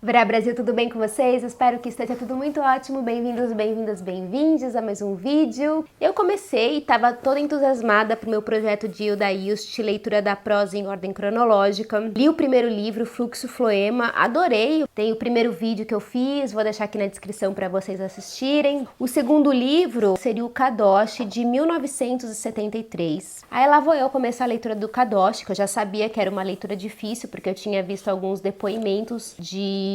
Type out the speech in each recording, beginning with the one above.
Verá Brasil, tudo bem com vocês? Espero que esteja tudo muito ótimo. Bem-vindos, bem-vindas, bem-vindes a mais um vídeo. Eu comecei e estava toda entusiasmada pro meu projeto de Hilda Hilst, leitura da prosa em ordem cronológica. Li o primeiro livro, Fluxo Floema, adorei. Tem o primeiro vídeo que eu fiz, vou deixar aqui na descrição para vocês assistirem. O segundo livro seria o Kadoshi, de 1973. Aí lá vou eu começar a leitura do Kadoshi, que eu já sabia que era uma leitura difícil, porque eu tinha visto alguns depoimentos de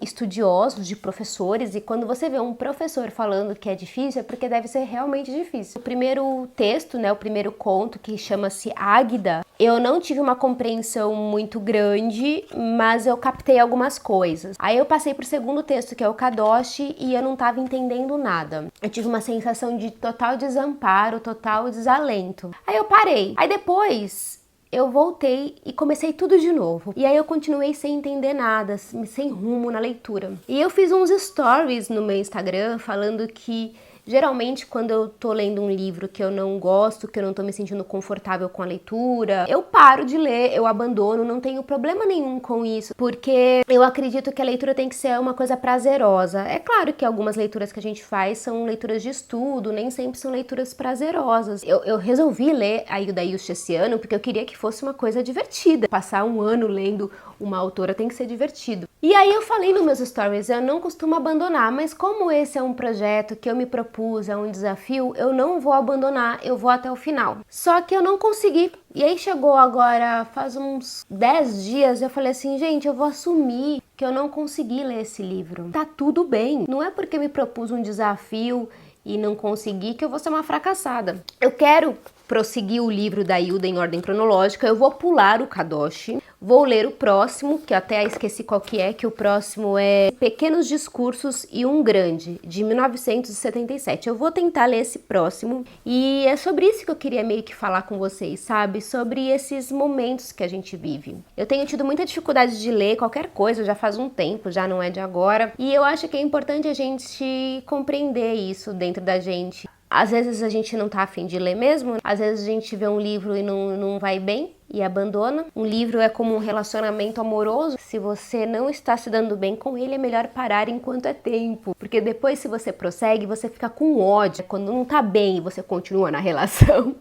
estudiosos, de professores, e quando você vê um professor falando que é difícil, é porque deve ser realmente difícil. O primeiro texto, o primeiro conto, que chama-se Águida, eu não tive uma compreensão muito grande, mas eu captei algumas coisas. Aí eu passei pro segundo texto, que é o Kadoshi, e eu não estava entendendo nada. Eu tive uma sensação de total desamparo, total desalento. Aí eu parei. Aí depois eu voltei e comecei tudo de novo. E aí eu continuei sem entender nada, sem rumo na leitura. E eu fiz uns stories no meu Instagram falando que geralmente quando eu tô lendo um livro que eu não gosto, que eu não tô me sentindo confortável com a leitura, eu paro de ler, eu abandono, não tenho problema nenhum com isso, porque eu acredito que a leitura tem que ser uma coisa prazerosa. É claro que algumas leituras que a gente faz são leituras de estudo, nem sempre são leituras prazerosas. Eu resolvi ler a Hilda Hilst esse ano porque eu queria que fosse uma coisa divertida. Passar um ano lendo uma autora tem que ser divertido. E aí eu falei nos meus stories, eu não costumo abandonar, mas como esse é um projeto que eu me propus, é um desafio, eu não vou abandonar, eu vou até o final. Só que eu não consegui. E aí chegou agora, faz uns 10 dias, eu falei assim, gente, eu vou assumir que eu não consegui ler esse livro. Tá tudo bem. Não é porque eu me propus um desafio e não consegui que eu vou ser uma fracassada. Eu quero prosseguir o livro da Hilda em ordem cronológica, eu vou pular o Kadoshi, vou ler o próximo, que eu até esqueci qual que o próximo é Pequenos Discursos e um Grande, de 1977. Eu vou tentar ler esse próximo e é sobre isso que eu queria meio que falar com vocês, sabe? Sobre esses momentos que a gente vive. Eu tenho tido muita dificuldade de ler qualquer coisa, já faz um tempo, já não é de agora, e eu acho que é importante a gente compreender isso dentro da gente. Às vezes a gente não tá afim de ler mesmo, às vezes a gente vê um livro e não vai bem e abandona. Um livro é como um relacionamento amoroso. Se você não está se dando bem com ele, é melhor parar enquanto é tempo. Porque depois, se você prossegue, você fica com ódio. Quando não tá bem e você continua na relação,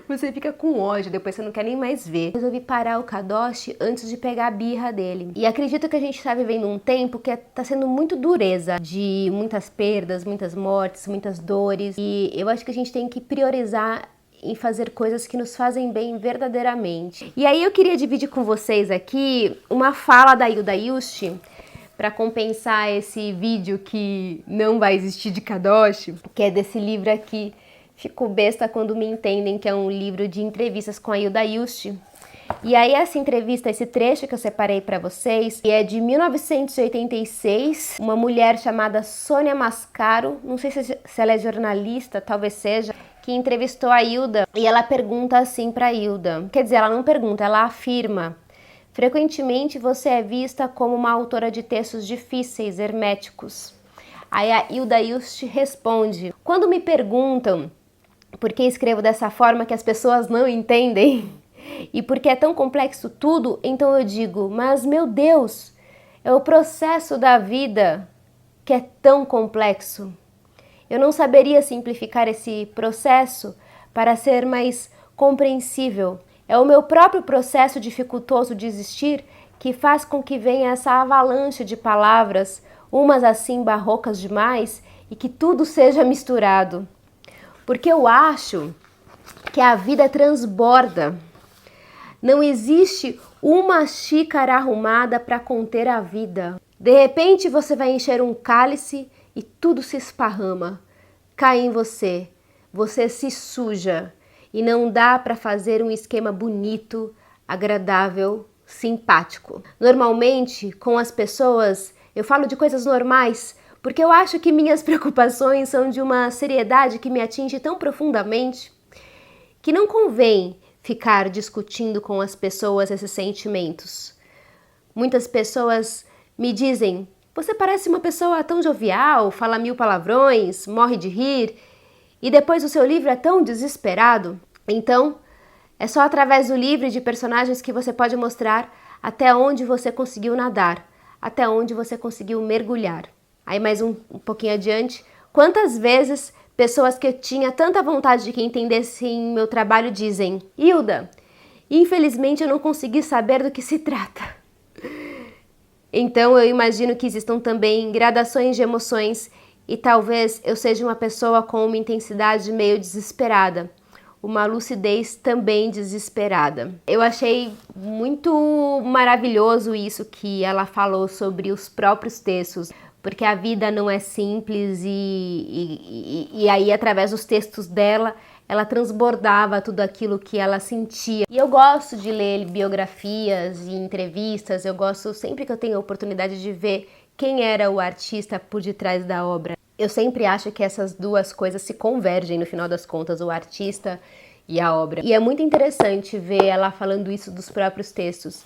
você fica com ódio, depois você não quer nem mais ver. Eu resolvi parar o Kadoshi antes de pegar a birra dele. E acredito que a gente está vivendo um tempo que tá sendo muito dureza, de muitas perdas, muitas mortes, muitas dores. E eu acho que a gente tem que priorizar em fazer coisas que nos fazem bem verdadeiramente. E aí eu queria dividir com vocês aqui uma fala da Hilda Hilst para compensar esse vídeo que não vai existir de Kadoshi, que é desse livro aqui, Fico Besta Quando Me Entendem, que é um livro de entrevistas com a Hilda Hilst. E aí essa entrevista, esse trecho que eu separei para vocês, é de 1986, uma mulher chamada Sônia Mascaro, não sei se ela é jornalista, talvez seja, que entrevistou a Hilda, e ela pergunta assim para a Hilda, quer dizer, ela não pergunta, ela afirma: frequentemente você é vista como uma autora de textos difíceis, herméticos. Aí a Hilda Hilst responde: quando me perguntam por que escrevo dessa forma que as pessoas não entendem, e porque é tão complexo tudo, então eu digo, mas meu Deus, é o processo da vida que é tão complexo. Eu não saberia simplificar esse processo para ser mais compreensível. É o meu próprio processo dificultoso de existir que faz com que venha essa avalanche de palavras, umas assim barrocas demais, e que tudo seja misturado. Porque eu acho que a vida transborda. Não existe uma xícara arrumada para conter a vida. De repente você vai encher um cálice e tudo se esparrama, cai em você, você se suja e não dá para fazer um esquema bonito, agradável, simpático. Normalmente, com as pessoas, eu falo de coisas normais, porque eu acho que minhas preocupações são de uma seriedade que me atinge tão profundamente que não convém ficar discutindo com as pessoas esses sentimentos. Muitas pessoas me dizem: você parece uma pessoa tão jovial, fala 1000 palavrões, morre de rir, e depois o seu livro é tão desesperado. Então, é só através do livro e de personagens que você pode mostrar até onde você conseguiu nadar, até onde você conseguiu mergulhar. Aí mais um pouquinho adiante, quantas vezes pessoas que eu tinha tanta vontade de que entendessem meu trabalho dizem: Hilda, infelizmente eu não consegui saber do que se trata. Então eu imagino que existam também gradações de emoções e talvez eu seja uma pessoa com uma intensidade meio desesperada, uma lucidez também desesperada. Eu achei muito maravilhoso isso que ela falou sobre os próprios textos, porque a vida não é simples e aí através dos textos dela, ela transbordava tudo aquilo que ela sentia. E eu gosto de ler biografias e entrevistas, eu gosto sempre que eu tenho a oportunidade de ver quem era o artista por detrás da obra. Eu sempre acho que essas duas coisas se convergem no final das contas, o artista e a obra. E é muito interessante ver ela falando isso dos próprios textos.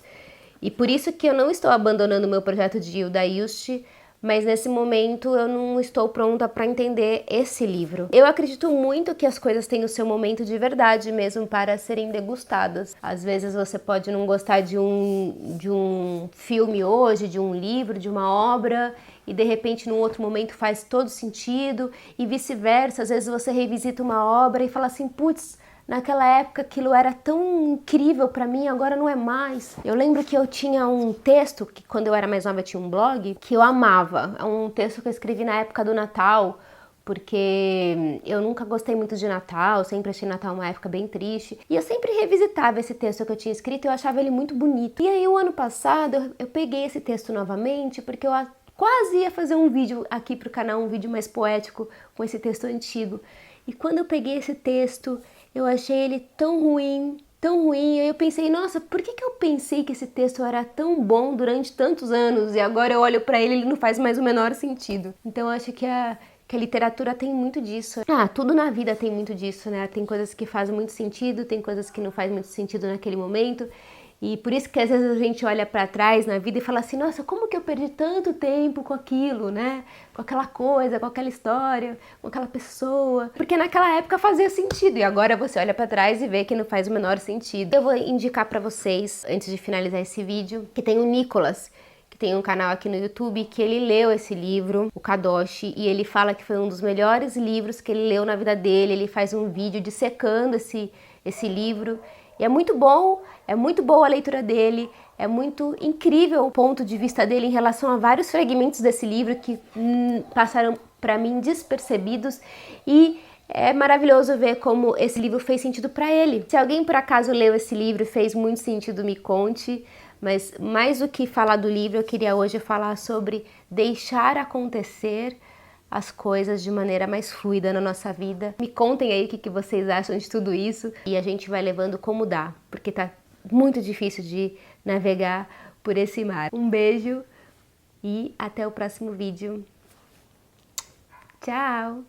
E por isso que eu não estou abandonando o meu projeto de Hilda Hilst, mas nesse momento eu não estou pronta para entender esse livro. Eu acredito muito que as coisas têm o seu momento de verdade mesmo para serem degustadas. Às vezes você pode não gostar de um filme hoje, de um livro, de uma obra, e de repente num outro momento faz todo sentido, e vice-versa. Às vezes você revisita uma obra e fala assim, putz, naquela época aquilo era tão incrível pra mim, agora não é mais. Eu lembro que eu tinha um texto, que quando eu era mais nova eu tinha um blog, que eu amava. É um texto que eu escrevi na época do Natal, porque eu nunca gostei muito de Natal, sempre achei Natal uma época bem triste. E eu sempre revisitava esse texto que eu tinha escrito e eu achava ele muito bonito. E aí o ano passado eu peguei esse texto novamente, porque eu quase ia fazer um vídeo aqui pro canal, um vídeo mais poético com esse texto antigo. E quando eu peguei esse texto, eu achei ele tão ruim, e aí eu pensei, nossa, por que eu pensei que esse texto era tão bom durante tantos anos e agora eu olho pra ele e ele não faz mais o menor sentido. Então eu acho que a literatura tem muito disso. Tudo na vida tem muito disso, né? Tem coisas que fazem muito sentido, tem coisas que não fazem muito sentido naquele momento. E por isso que às vezes a gente olha pra trás na vida e fala assim, nossa, como que eu perdi tanto tempo com aquilo, né? Com aquela coisa, com aquela história, com aquela pessoa. Porque naquela época fazia sentido e agora você olha pra trás e vê que não faz o menor sentido. Eu vou indicar pra vocês, antes de finalizar esse vídeo, que tem o Nicolas, que tem um canal aqui no YouTube, que ele leu esse livro, o Kadoshi, e ele fala que foi um dos melhores livros que ele leu na vida dele. Ele faz um vídeo dissecando esse livro. E é muito boa a leitura dele, é muito incrível o ponto de vista dele em relação a vários fragmentos desse livro que passaram para mim despercebidos e é maravilhoso ver como esse livro fez sentido para ele. Se alguém por acaso leu esse livro e fez muito sentido, me conte, mas mais do que falar do livro, eu queria hoje falar sobre deixar acontecer as coisas de maneira mais fluida na nossa vida. Me contem aí o que vocês acham de tudo isso e a gente vai levando como dá, porque tá muito difícil de navegar por esse mar. Um beijo e até o próximo vídeo. Tchau!